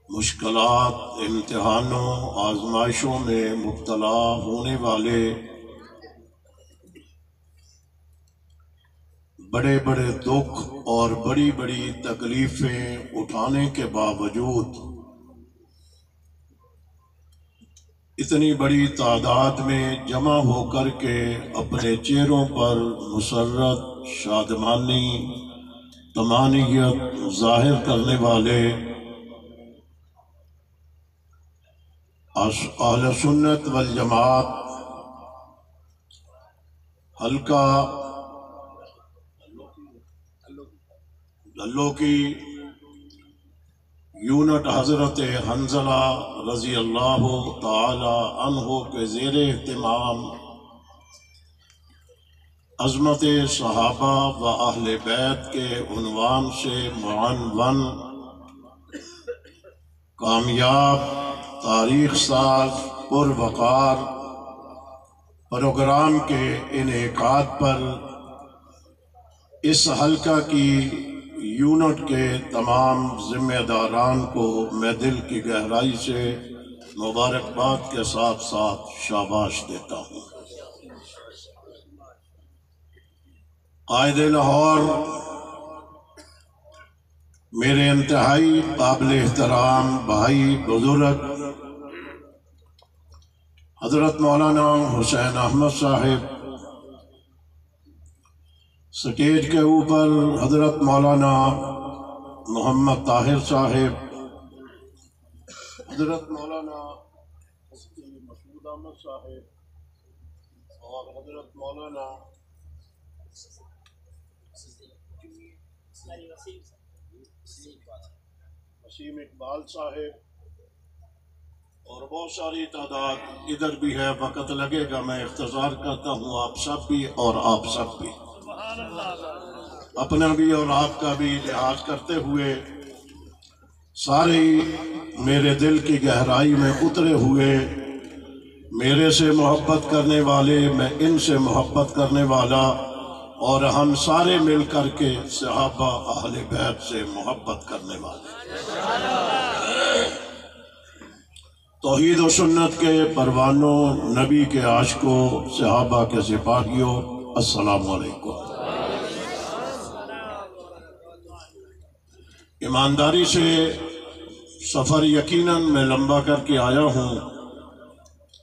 مشکلات، امتحانوں، آزمائشوں میں مبتلا ہونے والے بڑے بڑے دکھ اور بڑی بڑی تکلیفیں اٹھانے کے باوجود اتنی بڑی تعداد میں جمع ہو کر کے اپنے چہروں پر مسرت، شادمانی، طمانینت ظاہر کرنے والے اہل سنت والجماعت حلقہ للو کی یونٹ حضرت حنظلہ رضی اللہ تعالی عنہ کے زیر اہتمام عظمت صحابہ و اہل بیت کے عنوان سے معنون کامیاب، تاریخ ساز، پروقار پروگرام کے انعقاد پر اس حلقہ کی یونٹ کے تمام ذمہ داران کو میں دل کی گہرائی سے مبارکباد کے ساتھ ساتھ شاباش دیتا ہوں۔ قائد لاہور میرے انتہائی قابل احترام بھائی بزرگ حضرت مولانا حسین احمد صاحب، سٹیج کے اوپر حضرت مولانا محمد طاہر صاحب، حضرت مولانا مسعود احمد صاحب اور حضرت مولانا وسیم اقبال صاحب اور بہت ساری تعداد ادھر بھی ہے، وقت لگے گا، میں اختصار کرتا ہوں، آپ سب بھی اور آپ سب بھی اپنا بھی اور آپ کا بھی لحاظ کرتے ہوئے سارے میرے دل کی گہرائی میں اترے ہوئے، میرے سے محبت کرنے والے، میں ان سے محبت کرنے والا، اور ہم سارے مل کر کے صحابہ اہل بیت سے محبت کرنے والے، توحید و سنت کے پروانوں، نبی کے عاشقوں، صحابہ کے سپاہیوں، السلام علیکم۔ ایمانداری سے سفر یقیناً میں لمبا کر کے آیا ہوں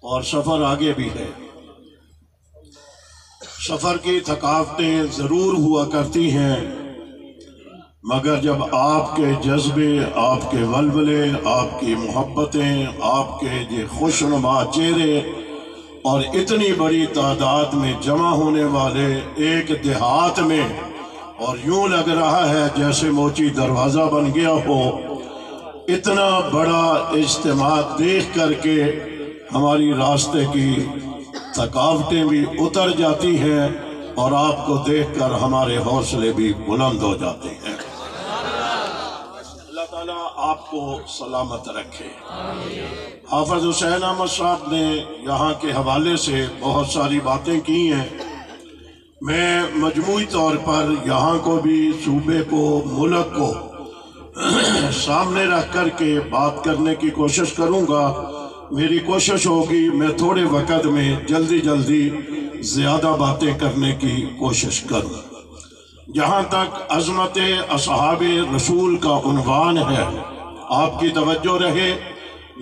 اور سفر آگے بھی ہے۔ سفر کی تھکاوٹیں ضرور ہوا کرتی ہیں، مگر جب آپ کے جذبے، آپ کے ولولے، آپ کی محبتیں، آپ کے یہ خوشنما چہرے اور اتنی بڑی تعداد میں جمع ہونے والے ایک دیہات میں، اور یوں لگ رہا ہے جیسے موچی دروازہ بن گیا ہو، اتنا بڑا اجتماع دیکھ کر کے ہماری راستے کی تھکاوٹیں بھی اتر جاتی ہیں اور آپ کو دیکھ کر ہمارے حوصلے بھی بلند ہو جاتے ہیں۔ اللہ تعالیٰ آپ کو سلامت رکھے۔ حافظ حسین احمد صاحب نے یہاں کے حوالے سے بہت ساری باتیں کی ہیں، میں مجموعی طور پر یہاں کو بھی، صوبے کو، ملک کو سامنے رکھ کر کے بات کرنے کی کوشش کروں گا۔ میری کوشش ہوگی میں تھوڑے وقت میں جلدی زیادہ باتیں کرنے کی کوشش کروں۔ جہاں تک عظمت اصحاب رسول کا عنوان ہے، آپ کی توجہ رہے،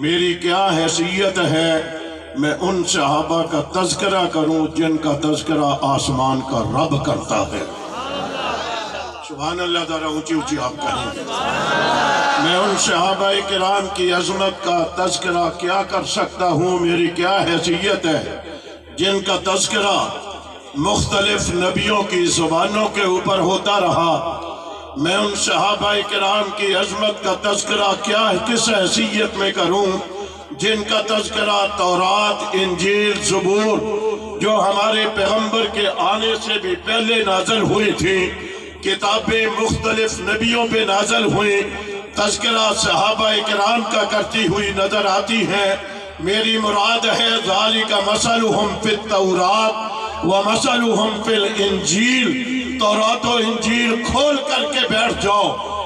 میری کیا حیثیت ہے، میں ان صحابہ کا تذکرہ کروں جن کا تذکرہ آسمان کا رب کرتا ہے۔ سبحان اللہ، ذرا اونچی اونچی آپ کہیں گے۔ میں ان صحابہ کرام کی عظمت کا تذکرہ کیا کر سکتا ہوں، میری کیا حیثیت ہے، جن کا تذکرہ مختلف نبیوں کی زبانوں کے اوپر ہوتا رہا۔ میں ان صحابہ کرام کی عظمت کا تذکرہ کس حیثیت میں کروں، جن کا تذکرہ تورات، انجیل، زبور جو ہمارے پیغمبر کے آنے سے بھی پہلے نازل ہوئی تھیں، کتابیں مختلف نبیوں پہ نازل ہوئیں، تذکرہ صحابہ کرام کا کرتی ہوئی نظر آتی ہیں۔ میری مراد ہے ذالک مثلہم فی التورات ومثلہم فی الانجیل، تورات و انجیل کھول کر کے بیٹھ جاؤ،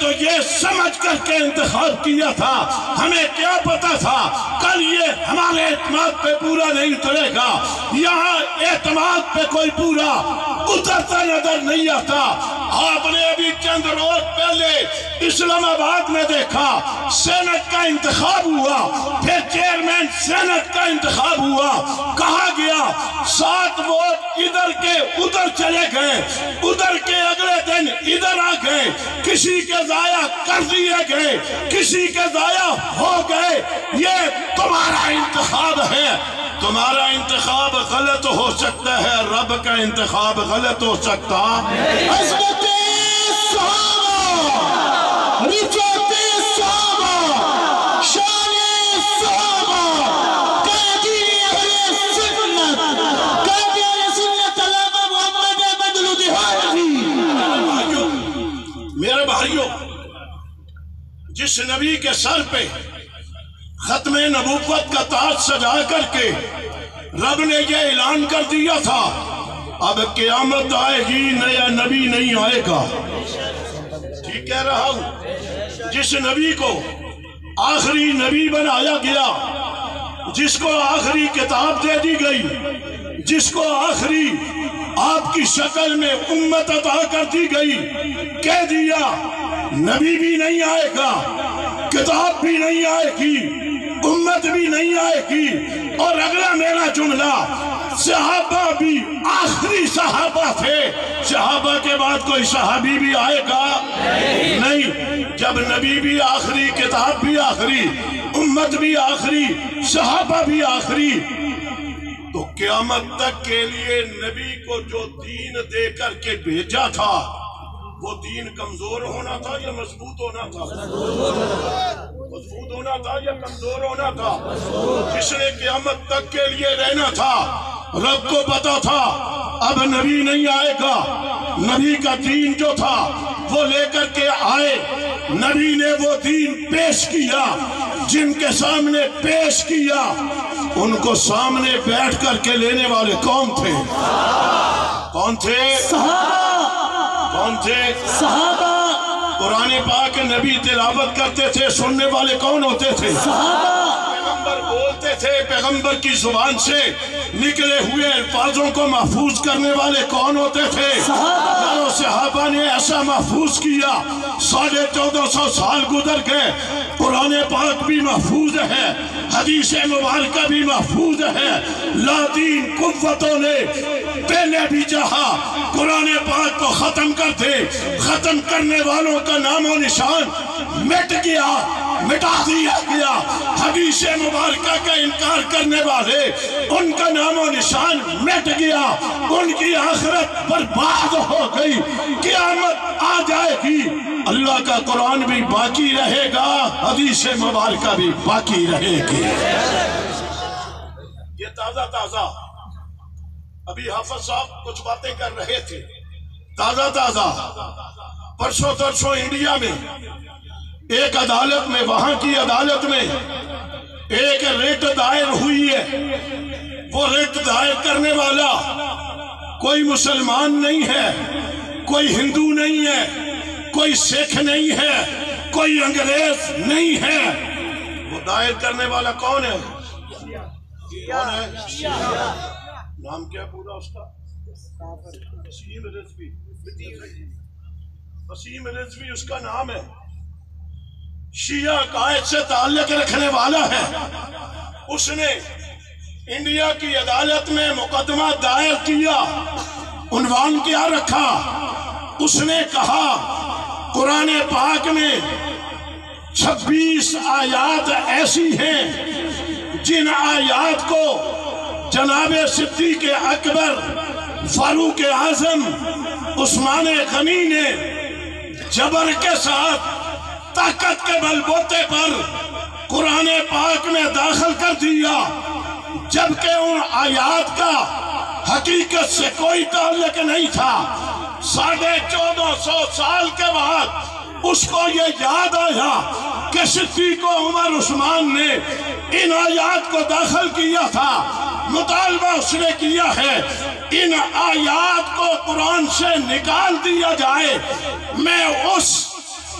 تو یہ سمجھ کر کے انتخاب کیا تھا، ہمیں کیا پتا تھا کل یہ ہمارے اعتماد پہ پورا نہیں اترے گا۔ یہاں اعتماد پہ کوئی پورا اترتا نظر نہیں آتا۔ آپ نے ابھی چند روز پہلے اسلام آباد میں دیکھا، سینٹ کا انتخاب ہوا، پھر چیئرمین سینٹ کا انتخاب ہوا، کہا گیا 7 ووٹ ادھر کے ادھر چلے گئے، ادھر کے اگلے دن ادھر آ گئے، کسی کے ضائع کر دیے گئے، کسی کے ضائع ہو گئے۔ یہ تمہارا انتخاب ہے، تمہارا انتخاب غلط ہو سکتا ہے، رب کا انتخاب غلط ہو سکتا۔ عظمت صحابہ، رفعت صحابہ، شان صحابہ، قائدین اہل سنت، قائد اہل سنت علامہ محمد احمد لدھیانوی۔ میرے بھائیوں، جس نبی کے سر پہ ختم نبوت کا تاج سجا کر کے رب نے یہ اعلان کر دیا تھا اب قیامت آئے گی نیا نبی نہیں آئے گا، ٹھیک کہہ رہا ہوں؟ جس نبی کو آخری نبی بنایا گیا، جس کو آخری کتاب دے دی گئی، جس کو آخری آپ کی شکل میں امت عطا کر دی گئی، کہہ دیا نبی بھی نہیں آئے گا، کتاب بھی نہیں آئے گی، امت بھی نہیں آئے گی، اور اگلا میرا جملہ صحابہ بھی آخری صحابہ تھے، صحابہ کے بعد کوئی صحابی بھی آئے گا نہیں۔ جب نبی بھی آخری، کتاب بھی آخری، امت بھی آخری، صحابہ بھی آخری، تو قیامت تک کے لیے نبی کو جو دین دے کر کے بھیجا تھا وہ دین کمزور ہونا تھا یا مضبوط ہونا تھا؟ مضبوط ہونا تھا یا کمزور ہونا تھا؟ جس نے قیامت تک کے لیے رہنا تھا، رب کو پتا تھا اب نبی نہیں آئے گا، نبی کا دین جو تھا وہ لے کر کے آئے، نبی نے وہ دین پیش کیا، جن کے سامنے پیش کیا ان کو سامنے بیٹھ کر کے لینے والے کون تھے؟ کون تھے؟ کون تھے؟ صحابہ۔ قرآن پاک نبی تلاوت کرتے تھے، سننے والے کون ہوتے تھے؟ صحابہ۔ پیغمبر بولتے تھے، پیغمبر کی زبان سے نکلے ہوئے الفاظوں کو محفوظ کرنے والے کون ہوتے تھے؟ صحابہ۔ صحابہ نے ایسا محفوظ کیا، 1450 سال گزر گئے، قرآن پاک بھی محفوظ ہے، حدیث مبارکہ بھی محفوظ ہے، لادین قوتوں نے پہلے بھی چاہا قرآن پاک کو ختم کر دے، ختم کرنے والوں کا نام و نشان مٹ گیا، مٹا دیا گیا، حدیث مبارکہ کا انکار کرنے والے ان کا نام و نشان مٹ گیا، ان کی آخرت برباد ہو گئی، قیامت آ جائے گی، اللہ کا قرآن بھی باقی رہے گا، حدیث مبارکہ بھی باقی رہے گی۔ یہ تازہ تازہ ابھی حافظ صاحب کچھ باتیں کر رہے تھے، تازہ تازہ پرسوں ترسوں انڈیا میں ایک عدالت میں، وہاں کی عدالت میں ایک ریٹ دائر ہوئی ہے، وہ ریٹ دائر کرنے والا کوئی مسلمان نہیں ہے، کوئی ہندو نہیں ہے، کوئی سکھ نہیں ہے، کوئی انگریز نہیں ہے، وہ دائر کرنے والا کون ہے؟ کون ہے؟ نام کیا پورا اس کا؟ وسیم رضوی، وسیم رضوی اس کا نام ہے، شیعہ عقائد سے تعلق رکھنے والا ہے۔ اس نے انڈیا کی عدالت میں مقدمہ دائر کیا، عنوان کیا رکھا؟ اس نے کہا قرآن پاک میں 26 آیات ایسی ہیں جن آیات کو جناب صدیق اکبر، فاروق اعظم، عثمان غنی نے جبر کے ساتھ طاقت کے بل بوتے پر قرآن پاک میں داخل کر دیا، جبکہ ان آیات کا حقیقت سے کوئی تعلق نہیں تھا۔ 1450 سال کے بعد اس کو یہ یاد آیا کہ صدیق عمر عثمان نے ان آیات کو داخل کیا تھا، مطالبہ اس نے کیا ہے ان آیات کو قرآن سے نکال دیا جائے۔ میں اس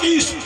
30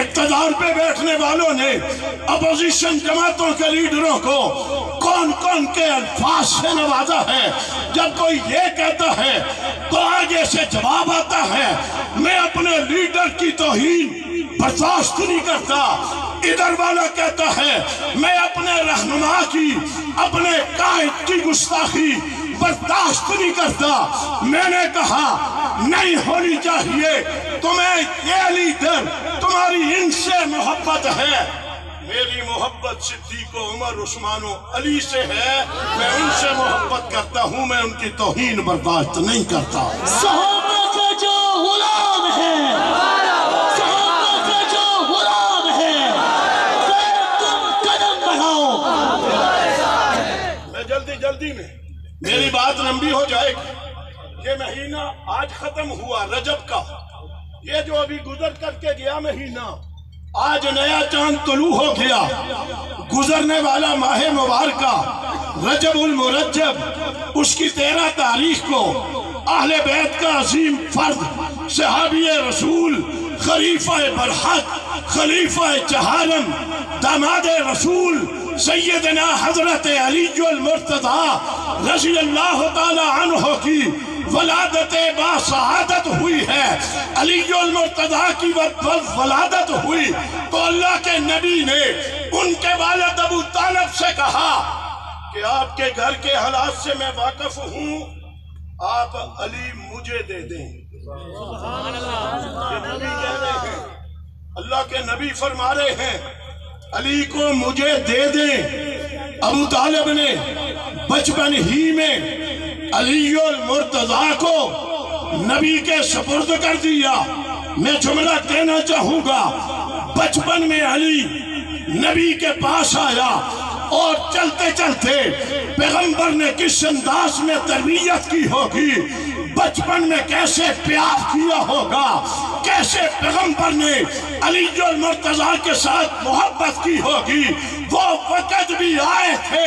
اقتدار پہ بیٹھنے والوں نے اپوزیشن جماعتوں کے لیڈروں کو کون کون کے الفاظ سے نوازا ہے. جب کوئی یہ کہتا ہے تو آگے سے جواب آتا ہے میں اپنے لیڈر کی توہین برداشت نہیں کرتا. ادھر والا کہتا ہے میں اپنے رہنما کی اپنے قائد کی گستاخی برداشت نہیں کرتا. میں نے کہا نہیں ہونی چاہیے. تمہیں یہ لیڈر تمہاری ان سے محبت ہے. میری محبت صدیق و عمر عثمان و علی سے ہے. میں ان سے محبت کرتا ہوں. میں ان کی توہین برداشت نہیں کرتا. صحابہ کا جو غلام ہے صحابہ کا جو غلام ہے تم قدم بڑھاؤ. میں جلدی میں میری بات لمبی ہو جائے گی. یہ مہینہ آج ختم ہوا رجب کا. یہ جو ابھی گزر کر کے گیا مہینہ آج نیا چاند طلوع ہو گیا. گزرنے والا ماہ مبارکہ رجب المرجب اس کی 13 تاریخ کو اہل بیت کا عظیم فرد صحابی رسول خلیفہ برحق خلیفہ چہارم داماد رسول سیدنا حضرت علی المرتضی رضی اللہ تعالی عنہ کی ولادت باسعادت ہوئی ہے. علی المرتضی کی ولادت ہوئی تو اللہ کے نبی نے ان کے والد ابو طالب سے کہا کہ آپ کے گھر کے حالات سے میں واقف ہوں. آپ علی مجھے دے دیں. یہ نبی کہہ رہے ہیں اللہ کے نبی فرما رہے ہیں علی کو مجھے دے دیں. ابو طالب نے بچپن ہی میں علی المرتضی کو نبی کے سپرد کر دیا. میں جملہ کہنا چاہوں گا بچپن میں علی نبی کے پاس آیا اور چلتے چلتے پیغمبر نے کس انداز میں تربیت کی ہوگی بچپن میں کیسے پیار کیا ہوگا کیسے پیغمبر نے علی المرتضی کے ساتھ محبت کی ہوگی. وہ وقت بھی آئے تھے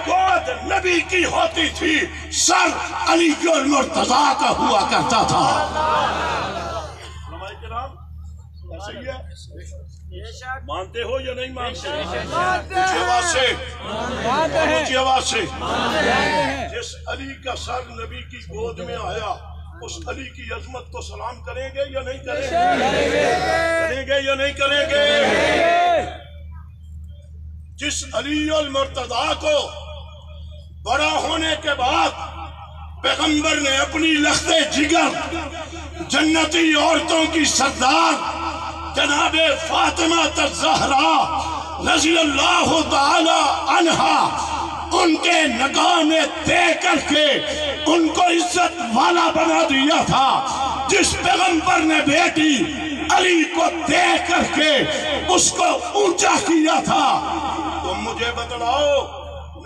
گود نبی کی ہوتی تھی سر علی المرتضی کا ہوا کرتا تھا. مانتے ہو یا نہیں مانتے؟ اونچی آواز سے جس علی کا سر نبی کی گود میں آیا اس علی کی عظمت کو سلام کریں گے یا نہیں کریں گے؟ کریں گے یا نہیں کریں گے؟ جس علی المرتضی کو بڑا ہونے کے بعد پیغمبر نے اپنی لخت جگر جنتی عورتوں کی سردار جناب فاطمہ الزہرا رضی اللہ تعالی عنہا ان کے نگاہ میں دے کر کے ان کو عزت والا بنا دیا تھا. جس پیغمبر نے بیٹی علی کو دے کر کے اس کو اونچا کیا تھا. تو مجھے بتلاؤ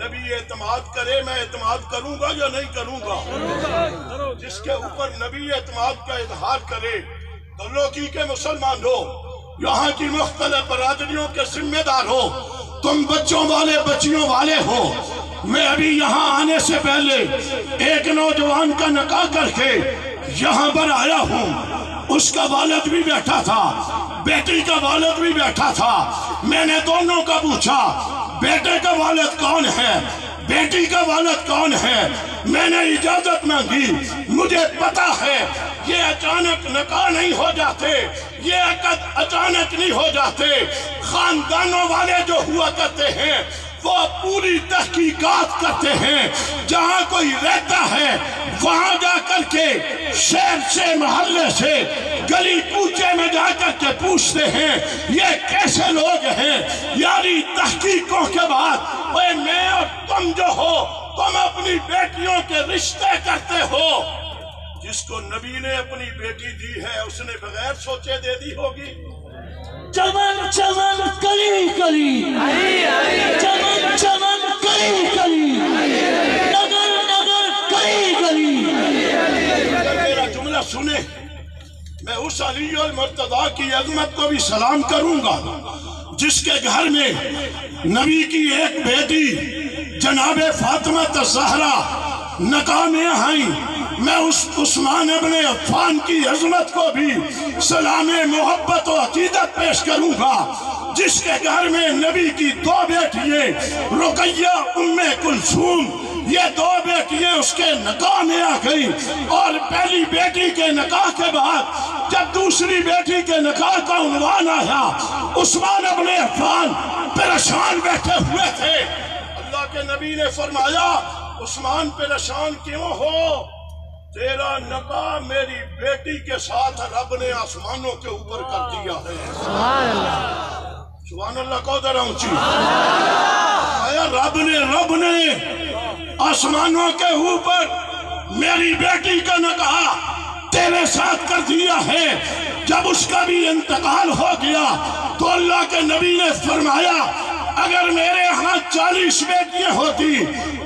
نبی اعتماد کرے میں اعتماد کروں گا یا نہیں کروں گا؟ جس کے اوپر نبی اعتماد کا اظہار کرے تو لوگی کے مسلمان ہو یہاں کی مختلف برادریوں کے ذمہ دار ہو تم بچوں والے بچیوں والے ہو. میں ابھی یہاں آنے سے پہلے ایک نوجوان کا نکاح کر کے یہاں پر آیا ہوں. اس کا والد بھی بیٹھا تھا بیٹی کا والد بھی بیٹھا تھا. میں نے دونوں کا پوچھا بیٹے کا والد کون ہے بیٹی کا والد کون ہے. میں نے اجازت مانگی. مجھے پتا ہے یہ اچانک نکاح نہیں ہو جاتے یہ عقد اچانک نہیں ہو جاتے. خاندانوں والے جو ہوا کرتے ہیں وہ پوری تحقیقات کرتے ہیں. جہاں کوئی رہتا ہے وہاں جا کر کے شہر سے محلے سے گلی کوچے میں جا کر کے پوچھتے ہیں یہ کیسے لوگ ہیں. یعنی تحقیقوں کے بعد اے میں اور تم جو ہو تم اپنی بیٹیوں کے رشتے کرتے ہو. جس کو نبی نے اپنی بیٹی دی ہے اس نے بغیر سوچے دے دی ہوگی. چمن چمن کلی کلی چمن چمن کلی کلی نگر نگر کلی کلی. میرا جملہ سنیں میں اس علی المرتضی کی عظمت کو بھی سلام کروں گا جس کے گھر میں نبی کی ایک بیٹی جناب فاطمہ الزہرا نکاح میں آئیں. میں اس عثمان ابن عفان کی عظمت کو بھی سلام محبت و عقیدت پیش کروں گا، جس کے گھر میں نبی کی 2 بیٹیاں رقیہ ام کلثوم، یہ 2 بیٹیاں اس کے نکاح میں آ گئی، اور پہلی بیٹی کے نکاح کے بعد جب دوسری بیٹی کے نکاح کا عنوان آیا، عثمان ابن عفان پریشان بیٹھے ہوئے تھے۔ اللہ کے نبی نے فرمایا عثمان پریشان کیوں ہو؟ تیرا نکاح میری بیٹی کے ساتھ رب نے آسمانوں کے اوپر کر دیا ہے۔ سبحان اللہ کو ذرا اونچی آیا، رب نے آسمانوں کے اوپر میری بیٹی کا نکاح تیرے ساتھ کر دیا ہے۔ جب اس کا بھی انتقال ہو گیا تو اللہ کے نبی نے فرمایا اگر میرے ہاں 40 بیٹیاں ہوتی،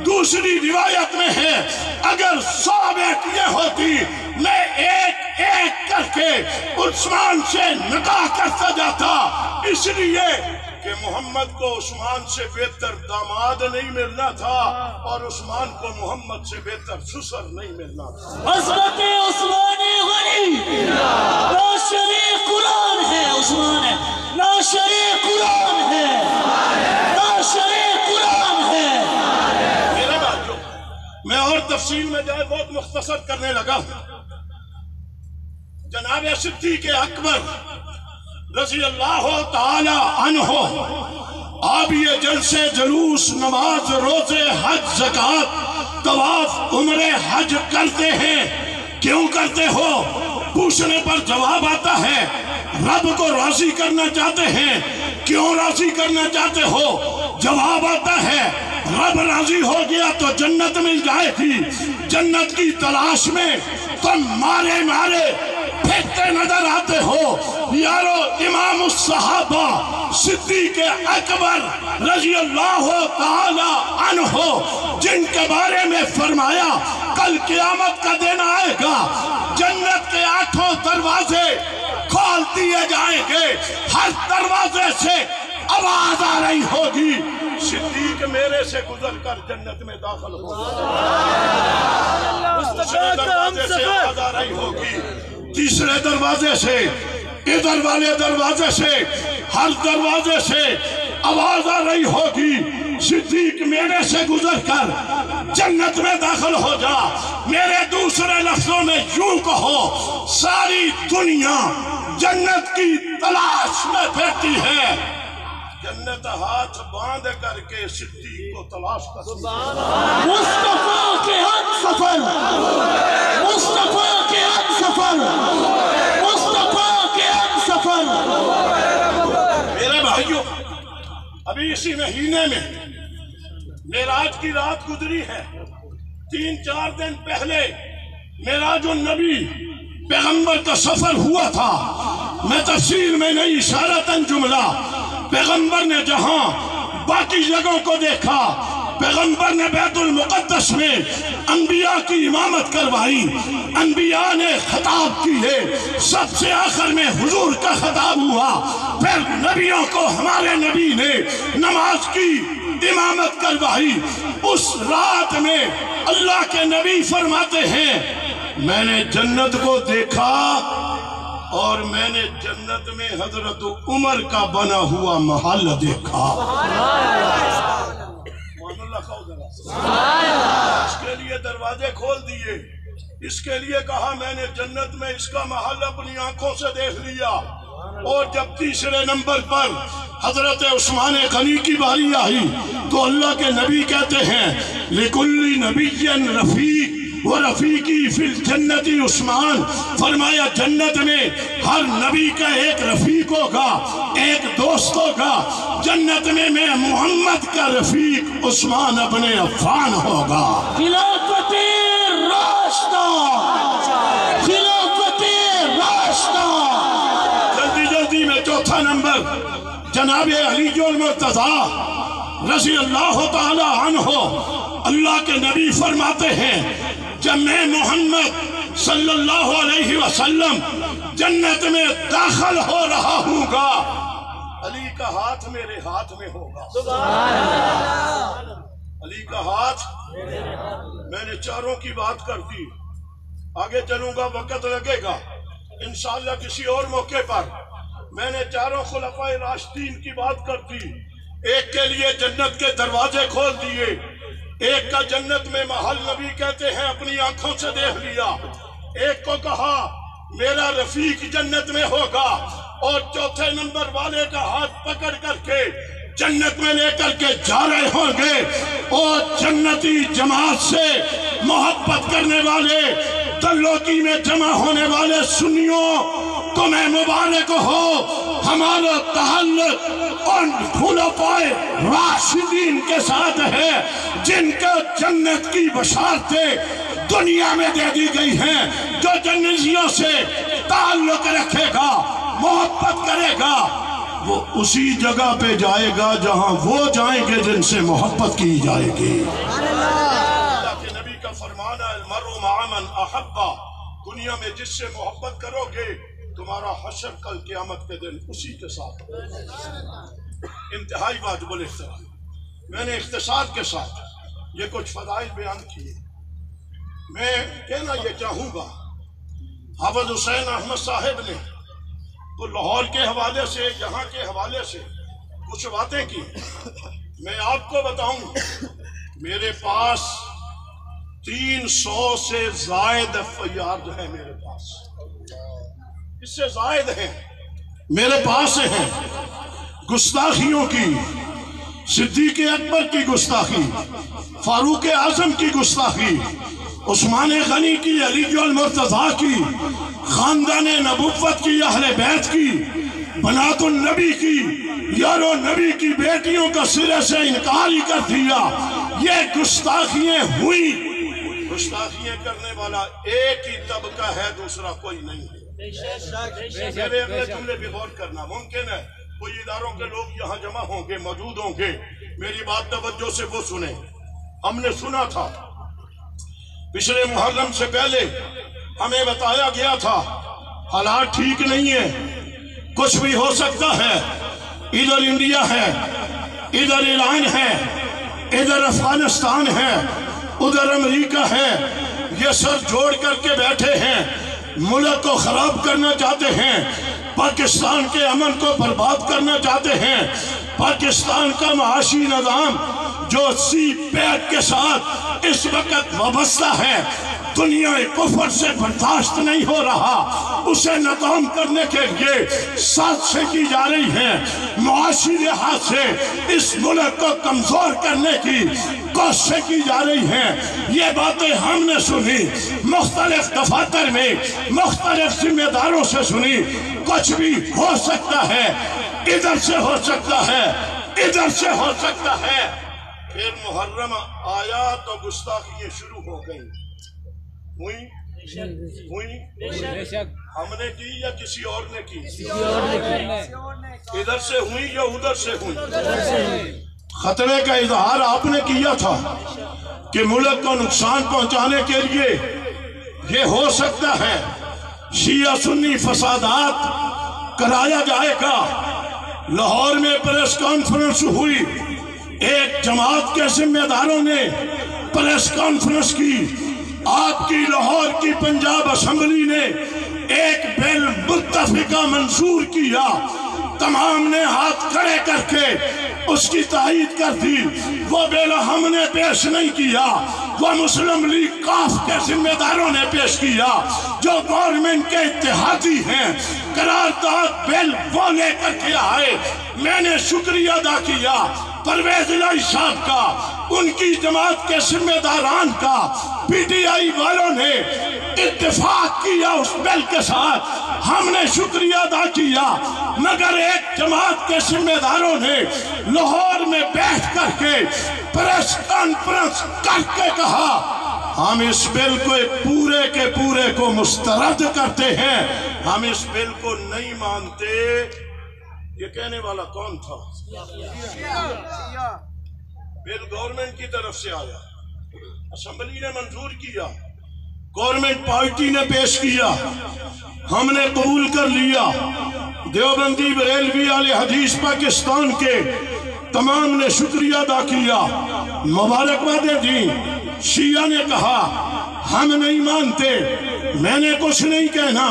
دوسری روایت میں ہے اگر 100 بیٹیاں ہوتی، میں ایک ایک کر کے عثمان سے نکاح کرتا جاتا، اس لیے کہ محمد کو عثمان سے بہتر داماد نہیں ملنا تھا اور عثمان کو محمد سے بہتر سسر نہیں ملنا تھا۔ عظمت عثمان غنی ناشر قرآن ہے، عثمان ہے ناشر قرآن ہے، ناشر قرآن ہے۔ میرا بھائیو، میں اور تفصیل میں جائے بہت مختصر کرنے لگا۔ جناب صدیق اکبر رضی اللہ تعالی عنہ آپ یہ جلسے جلوس نماز روزے حج زکوٰۃ طواف عمرے حج کرتے ہیں، کیوں کرتے ہو؟ پوچھنے پر جواب آتا ہے رب کو راضی کرنا چاہتے ہیں۔ کیوں راضی کرنا چاہتے ہو؟ جواب آتا ہے رب راضی ہو گیا تو جنت مل جائے گی، جنت کی تلاش میں تم مارے پھرتے نظر آتے ہو۔ یارو امام الصحابہ صدیق اکبر رضی اللہ تعالی عنہ جن کے بارے میں فرمایا کل قیامت کا دن آئے گا، جنت کے 8 دروازے کھول دیے جائیں گے، ہر دروازے سے آواز آ رہی ہوگی صدیق میرے سے گزر کر جنت میں داخل ہوگا۔ دوسرے دروازے سے آواز آ رہی ہوگی، تیسرے دروازے سے، ادھر والے دروازے سے، ہر دروازے سے آواز آ رہی ہوگی صدیق میرے سے گزر کر جنت میں داخل ہو جا۔ میرے دوسرے لفظوں میں یوں کہو ساری دنیا جنت کی تلاش میں پھرتی ہے، جنت ہاتھ باندھ کر کے صدیق کو تلاش کرتی ہے۔ مصطفیٰ کے ہم سفر، مصطفیٰ کے ہم سفر، مصطفیٰ کے ہم سفر۔ میرے بھائیو، ابھی اسی مہینے میں معراج کی رات گزری ہے، 3-4 دن پہلے معراج النبی پیغمبر کا سفر ہوا تھا۔ میں تفصیل میں نہیں، اشارتاً جملہ، پیغمبر نے جہاں باقی جگہوں کو دیکھا، پیغمبر نے بیت المقدس میں انبیاء کی امامت کروائی، انبیاء نے خطاب کیے، سب سے آخر میں حضور کا خطاب ہوا، پھر نبیوں کو ہمارے نبی نے نماز کی امامت کروائی۔ اس رات میں اللہ کے نبی فرماتے ہیں میں نے جنت کو دیکھا اور میں نے جنت میں حضرت عمر کا بنا ہوا محل دیکھا۔ اس کے لیے دروازے کھول دیے، اس کے لیے کہا میں نے جنت میں اس کا محل اپنی آنکھوں سے دیکھ لیا۔ اور جب تیسرے نمبر پر حضرت عثمان غنی کی باری آئی تو اللہ کے نبی کہتے ہیں لِكُلِّ نَبِيٍّ رَفِيقٍ وَرَفِيقِي فِي الْجَنَّةِ عثمان، فرمایا جنت میں ہر نبی کا ایک رفیق ہوگا، ایک دوست ہوگا، جنت میں محمد کا رفیق عثمان ابن عفان ہوگا۔ خلافت راشدہ، خلافت راشدہ۔ جلدی میں چوتھا نمبر جناب علی المرتضیٰ رضی اللہ تعالی عنہ، اللہ کے نبی فرماتے ہیں جب میں محمد صلی اللہ علیہ وسلم جنت میں داخل ہو رہا ہوں گا، علی کا ہاتھ میرے ہاتھ میں ہوگا۔ علی کا ہاتھ، میں نے چاروں کی بات کر دی، آگے چلوں گا، وقت لگے گا انشاءاللہ کسی اور موقع پر۔ میں نے چاروں خلفائے راشدین کی بات کر دی، ایک کے لیے جنت کے دروازے کھول دیے، ایک کا جنت میں محل نبی کہتے ہیں اپنی آنکھوں سے دیکھ لیا، ایک کو کہا میرا رفیق جنت میں ہوگا، اور چوتھے نمبر والے کا ہاتھ پکڑ کر کے جنت میں لے کر کے جا رہے ہوں گے، اور جنتی جماعت سے محبت کرنے والے دلوکی میں جمع ہونے والے سنیوں تمہیں مبارک ہو۔ ہمارا تعلق ان خلفائے راشدین کے ساتھ ہے جن کا جنت کی بشارتیں دنیا میں دے دی گئی ہیں۔ جو جنتیوں سے تعلق رکھے گا، محبت کرے گا، وہ اسی جگہ پہ جائے گا جہاں وہ جائیں گے جن سے محبت کی جائے گی۔ اللہ کے نبی کا فرمان ہے المرء مع من احبا، دنیا میں جس سے محبت کرو گے تمہارا حشر کل قیامت کے دن اسی کے ساتھ۔ انتہائی واجب الاحترام، میں نے اختصار کے ساتھ یہ کچھ فضائل بیان کیے۔ میں کہنا یہ چاہوں گا، حافظ حسین احمد صاحب نے تو لاہور کے حوالے سے، یہاں کے حوالے سے کچھ باتیں کی۔ میں آپ کو بتاؤں، میرے پاس 300 سے زائد FIR جو ہے میرے پاس، اس سے زائد ہیں میرے پاس ہیں، گستاخیوں کی، صدیق اکبر کی گستاخی، فاروق اعظم کی گستاخی، عثمان غنی کی، علی المرتضیٰ کی، خاندان نبوت کی، اہل بیت کی، بنات النبی کی، یارو نبی کی بیٹیوں کا سرے سے انکار ہی کر دیا۔ یہ گستاخیاں ہوئی۔ گستاخیاں کرنے والا ایک ہی طبقہ ہے، دوسرا کوئی نہیں ہے۔ میرے اگلے جملے پہ غور کرنا ممکن ہے کوئی اداروں کے لوگ یہاں جمع ہوں گے، موجود ہوں گے، میری بات توجہ سے وہ سنیں۔ ہم نے سنا تھا پچھلے محرم سے پہلے ہمیں بتایا گیا تھا حالات ٹھیک نہیں ہے، کچھ بھی ہو سکتا ہے، ادھر انڈیا ہے، ادھر ایران ہے، ادھر افغانستان ہے، ادھر امریکہ ہے، یہ سر جوڑ کر کے بیٹھے ہیں، ملک کو خراب کرنا چاہتے ہیں، پاکستان کے امن کو برباد کرنا چاہتے ہیں، پاکستان کا معاشی نظام جو سی پیک کے ساتھ اس وقت وابستہ ہے، دنیا کفر سے برداشت نہیں ہو رہا، اسے ناکام کرنے کے لیے سازشیں کی جا رہی ہیں، معاشی لحاظ سے اس ملک کو کمزور کرنے کی کوششیں کی جا رہی ہیں۔ یہ باتیں ہم نے سنی، مختلف دفاتر میں مختلف ذمہ داروں سے سنی۔ کچھ بھی ہو سکتا ہے، ادھر سے ہو سکتا ہے، ادھر سے ہو سکتا ہے۔ پھر محرم آیا تو گستاخیاں شروع ہو گئیں، ہوئی ہم نے کی یا کسی اور نے کی؟ ادھر سے ہوئی یا ادھر سے ہوئی؟ خطرے کا اظہار آپ نے کیا تھا کہ ملک کو نقصان پہنچانے کے لیے یہ ہو سکتا ہے شیعہ سنی فسادات کرایا جائے گا۔ لاہور میں پریس کانفرنس ہوئی، ایک جماعت کے ذمہ داروں نے پریس کانفرنس کی، آپ کی لاہور کی پنجاب اسمبلی نے ایک بل متفقہ منظور کیا، تمام نے ہاتھ کھڑے کر کے اس کی تائید کر دی۔ وہ بل ہم نے پیش نہیں کیا، وہ مسلم لیگ کاف کے ذمہ داروں نے پیش کیا جو گورنمنٹ کے اتحادی ہیں۔ قرارداد بل وہ لے کر کے آئے، میں نے شکریہ ادا کیا پرویز الہی صاحب کا، ان کی جماعت کے ذمہ داران کا، پی ٹی آئی والوں نے اتفاق کیا اس بل کے ساتھ، ہم نے شکریہ ادا کیا، مگر ایک جماعت کے ذمہ داروں نے لاہور میں بیٹھ کر کے پریس کانفرنس کر کے کہا ہم اس بل کو پورے کے پورے کو مسترد کرتے ہیں، ہم اس بل کو نہیں مانتے۔ یہ کہنے والا کون تھا؟ بل گورنمنٹ کی طرف سے آیا، اسمبلی نے منظور کیا، گورنمنٹ پارٹی نے پیش کیا، ہم نے قبول کر لیا، دیوبندی بریلوی اہل حدیث پاکستان کے تمام نے شکریہ ادا کیا، مبارکبادیں دیں۔ شیعہ نے کہا ہم نہیں مانتے، میں نے کچھ نہیں کہنا،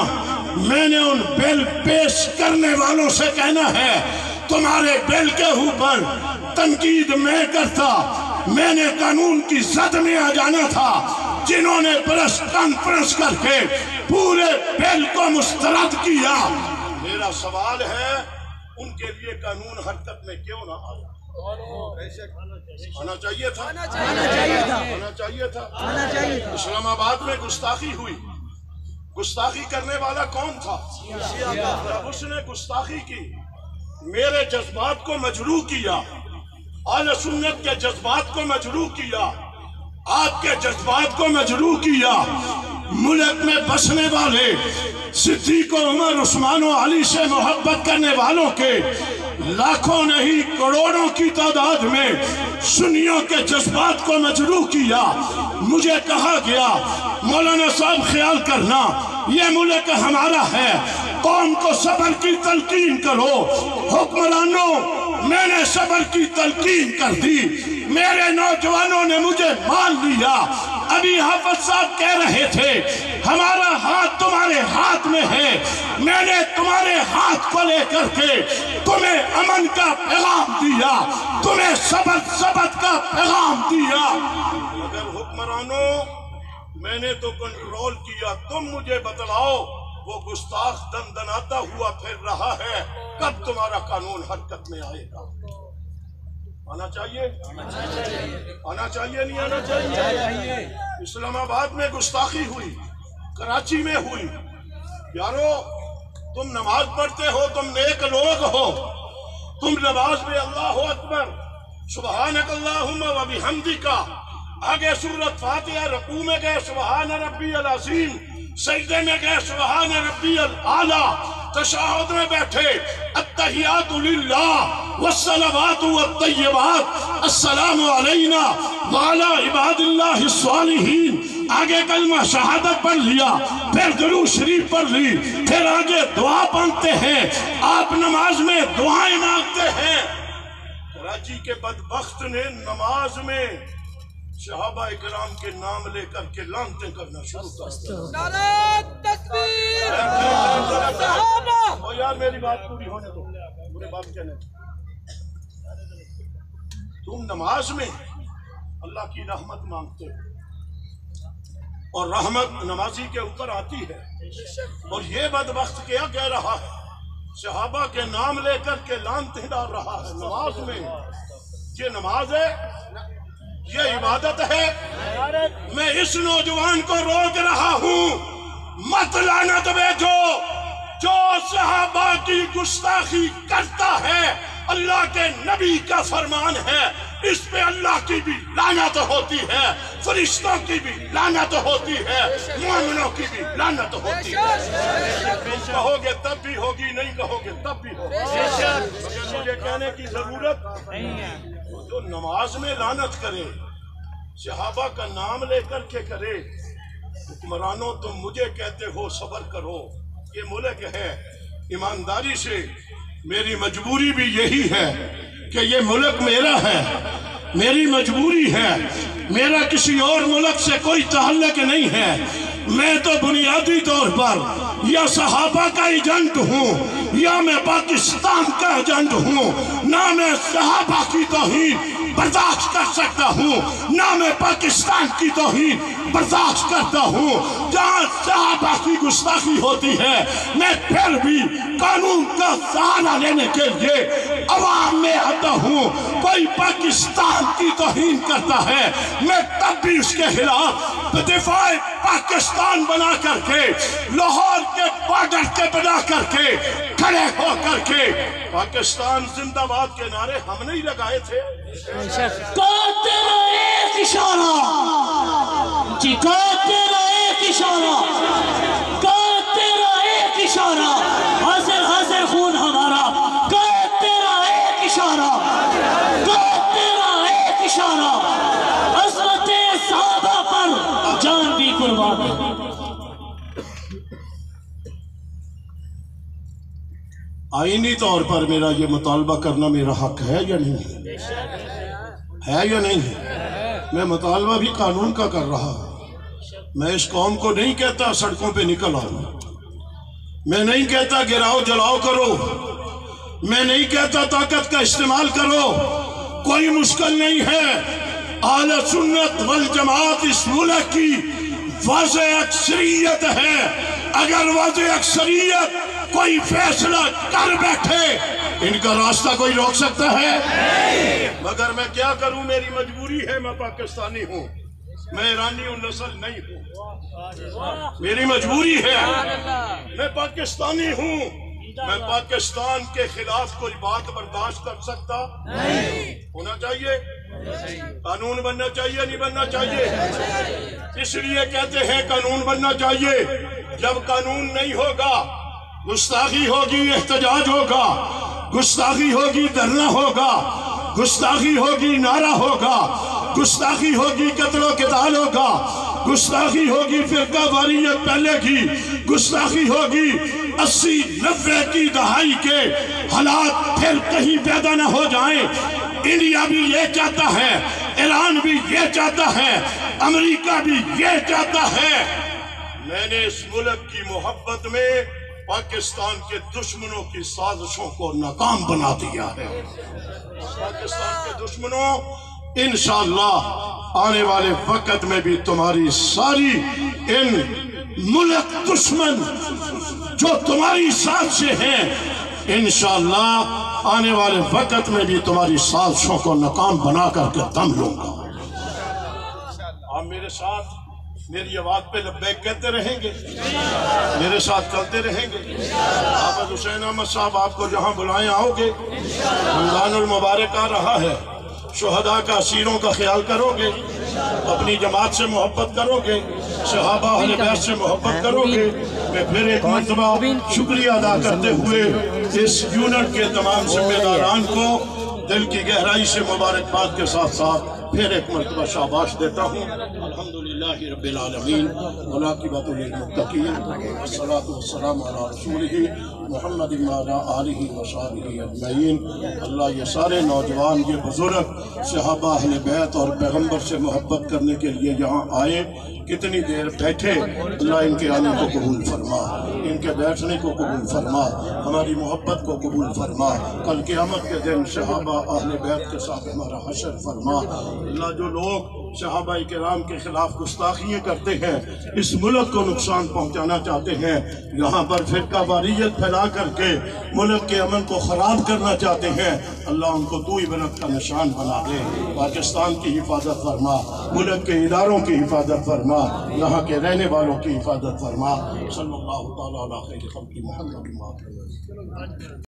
میں نے ان بل پیش کرنے والوں سے کہنا ہے تمہارے بل کے اوپر تنقید میں کرتا، میں نے قانون کی زد میں آ جانا تھا جنہوں نے پریس کانفرنس کر کے پورے بل کو مسترد کیا۔ میرا سوال ہے ان کے لیے قانون حرکت میں کیوں نہ آیا؟ آنا چاہیے تھا، آنا چاہیے تھا۔ اسلام آباد میں گستاخی ہوئی، گستاخی کرنے والا کون تھا؟ جب اس نے گستاخی کی میرے جذبات کو مجروح کیا، اہل سنت کے جذبات کو مجروح کیا، آپ کے جذبات کو مجروح کیا، ملک میں بسنے والے صدیق و عمر عثمان و علی سے محبت کرنے والوں کے لاکھوں نہیں کروڑوں کی تعداد میں سنیوں کے جذبات کو مجروح کیا۔ مجھے کہا گیا مولانا صاحب خیال کرنا یہ ملک ہمارا ہے، قوم کو صبر کی تلقین کرو۔ حکمرانوں میں نے صبر کی تلقین کر دی، میرے نوجوانوں نے مجھے مان لیا۔ ابھی حافظ صاحب کہہ رہے تھے ہمارا ہاتھ تمہارے ہاتھ میں ہے، میں نے تمہارے ہاتھ کو لے کر کے تمہیں امن کا پیغام دیا، تمہیں صبر ثبات کا پیغام دیا۔ مگر حکمرانوں میں نے تو کنٹرول کیا، تم مجھے بتلاؤ وہ گستاخ دندناتا ہوا پھر رہا ہے، کب تمہارا قانون حرکت میں آئے گا؟ آنا چاہیے، آنا چاہیے نہیں آنا چاہیے؟ اسلام آباد میں گستاخی ہوئی، کراچی میں ہوئی۔ یارو تم نماز پڑھتے ہو، تم نیک لوگ ہو، تم نماز میں اللہ اکبر سبحانک اللہم و بحمدک، آگے سورۃ فاتحہ، رکوع میں گئے سبحان ربی العظیم، سجدے میں گئے سبحان ربی الاعلیٰ، تشہد میں بیٹھے التحیات للہ والصلوات والطیبات السلام علینا وعلی عباد اللہ الصالحین، آگے کلمہ شہادت پڑھ لیا، پھر درود شریف پڑھ لی، پھر آگے دعا پڑھتے ہیں۔ آپ نماز میں دعائیں مانگتے ہیں۔ کراچی کے بدبخت نے نماز میں صحابہ اکرام کے نام لے کر کے لعنتیں کرنا شروع کر دیا۔ نعرہ تکبیر، صحابہ۔ او یار میری بات پوری ہونے دو، پورے بات کہنے دو۔ تم نماز میں اللہ کی رحمت مانگتے ہو اور رحمت نمازی کے اوپر آتی ہے، اور یہ بدبخت کیا کہہ رہا ہے؟ صحابہ کے نام لے کر کے لعنتیں ڈال رہا ہے نماز میں۔ یہ نماز ہے، یہ عبادت ہے۔ میں اس نوجوان کو روک رہا ہوں، مت لعنت بھیجو۔ جو صحابہ کی گستاخی کرتا ہے، اللہ کے نبی کا فرمان ہے، اس پہ اللہ کی بھی لعنت ہوتی ہے، فرشتوں کی بھی لعنت ہوتی ہے، مومنوں کی بھی لعنت ہوتی ہے۔ کہو گے تب بھی ہوگی، نہیں کہو گے تب بھی ہوگی، مگر مجھے کہنے کی ضرورت نہیں ہے۔ جو نماز میں لعنت کرے، صحابہ کا نام لے کر کے کرے، حکمرانوں تم مجھے کہتے ہو صبر کرو، یہ ملک ہے۔ ایمانداری سے میری مجبوری بھی یہی ہے کہ یہ ملک میرا ہے، میری مجبوری ہے، میرا کسی اور ملک سے کوئی تعلق نہیں ہے۔ میں تو بنیادی طور پر یا صحابہ کا ایجنٹ ہوں یا میں پاکستان کا ایجنٹ ہوں۔ نہ میں صحابہ کی توہین برداشت کر سکتا ہوں، نہ میں پاکستان کی توہین برداشت کرتا ہوں۔ جہاں صحابہ کی گستاخی ہوتی ہے میں پھر بھی قانون کا سہارا لینے کے لیے عوام میں آتا ہوں۔ کوئی پاکستان کی توہین کرتا ہے میں تب بھی اس کے خلاف دفاع پاکستان بنا کر کے، لاہور کے بارڈر کے بنا کر کے کھڑے ہو کر کے پاکستان زندہ باد کے نعرے ہم نہیں لگائے تھے۔ تیرا ایک اشارہ جی، تیرا ایک اشارہ، تیرا ایک اشارہ، حاضر حاضر خون ہمارا، تیرا ایک اشارہ، تیرا ایک اشارہ، عظمت صحابہ پر جان بھی قربان۔ آئینی طور پر میرا یہ مطالبہ کرنا میرا حق ہے یا نہیں ہے یا نہیں ہے؟ میں مطالبہ بھی قانون کا کر رہا ہوں، میں اس قوم کو نہیں کہتا سڑکوں پہ نکل آؤ، میں نہیں کہتا گراؤ جلاؤ کرو، میں نہیں کہتا طاقت کا استعمال کرو، کوئی مشکل نہیں ہے۔ اہل سنت والجماعت اس ملک کی واضح اکثریت ہے، اگر واضح اکثریت کوئی فیصلہ کر بیٹھے ان کا راستہ کوئی روک سکتا ہے؟ مگر میں کیا کروں، میری مجبوری ہے، میں پاکستانی ہوں، میں ایرانی ہوں، نسل نہیں ہوں، میری مجبوری ہے، میں پاکستانی ہوں، میں پاکستان کے خلاف کوئی بات برداشت کر سکتا نہیں۔ ہونا چاہیے، قانون بننا چاہیے، نہیں بننا چاہیے؟ اس لیے کہتے ہیں قانون بننا چاہیے۔ جب قانون نہیں ہوگا گستاخی ہوگی، احتجاج ہوگا، گستاخی ہوگی، دھرنا ہوگا، گستاخی ہوگی، نعرہ ہوگا، گستاخی ہوگی، قتل و قتال ہوگا، گستاخی ہوگی، فرقہ واریت پہلے کی، گستاخی ہوگی 80-90 کی دہائی کے حالات پھر کہیں پیدا نہ ہو جائیں۔ انڈیا بھی یہ چاہتا ہے، ایران بھی یہ چاہتا ہے، امریکہ بھی یہ چاہتا ہے۔ میں نے اس ملک کی محبت میں پاکستان کے دشمنوں کی سازشوں کو ناکام بنا دیا ہے۔ پاکستان کے دشمنوں انشاءاللہ آنے والے وقت میں بھی تمہاری ساری ان ملک دشمن جو تمہاری سازشیں ہیں انشاءاللہ آنے والے وقت میں بھی تمہاری سازشوں کو ناکام بنا کر کے دم لوں گا۔ آپ میرے ساتھ میری آواز پہ لبیک کہتے رہیں گے، میرے ساتھ چلتے رہیں گے۔ حافظ حسین احمد صاحب آپ کو جہاں بلائیں آؤ گے، رمضان المبارک آ رہا ہے، شہداء کا اسیروں کا خیال کرو گے، اپنی جماعت سے محبت کرو گے، صحابہ اہل بیت سے محبت کرو گے۔ میں پھر ایک مرتبہ شکریہ ادا کرتے ہوئے اس یونٹ کے تمام ذمہ داران کو دل کی گہرائی سے مبارکباد کے ساتھ ساتھ پھر ایک مرتبہ شاباش دیتا ہوں۔ الحمدللہ رب العالمین والعاقبۃ للمتقین والصلاۃ والسلام علی رسولہ محمد وعلی آلہ وصحبہ اجمعین۔ اللہ یہ سارے نوجوان، یہ بزرگ صحابہ اہل بیت اور پیغمبر سے محبت کرنے کے لیے یہاں آئے، کتنی دیر بیٹھے، اللہ ان کے آنے کو قبول فرما، ان کے بیٹھنے کو قبول فرما، ہماری محبت کو قبول فرما، کل قیامت کے دن صحابہ اہل بیت کے ساتھ ہمارا حشر فرما۔ اللہ جو لوگ صحابہ کرام کے خلاف گستاخیاں کرتے ہیں، اس ملک کو نقصان پہنچانا چاہتے ہیں، یہاں پر فرقہ واریت پھیلا کر کے ملک کے امن کو خراب کرنا چاہتے ہیں، اللہ ان کو تو عبرت کا نشان بنا دے۔ پاکستان کی حفاظت فرما، ملک کے اداروں کی حفاظت فرما، یہاں کے رہنے والوں کی حفاظت فرما۔ صلی اللہ تعالیٰ علیہ خیر خلق محمد۔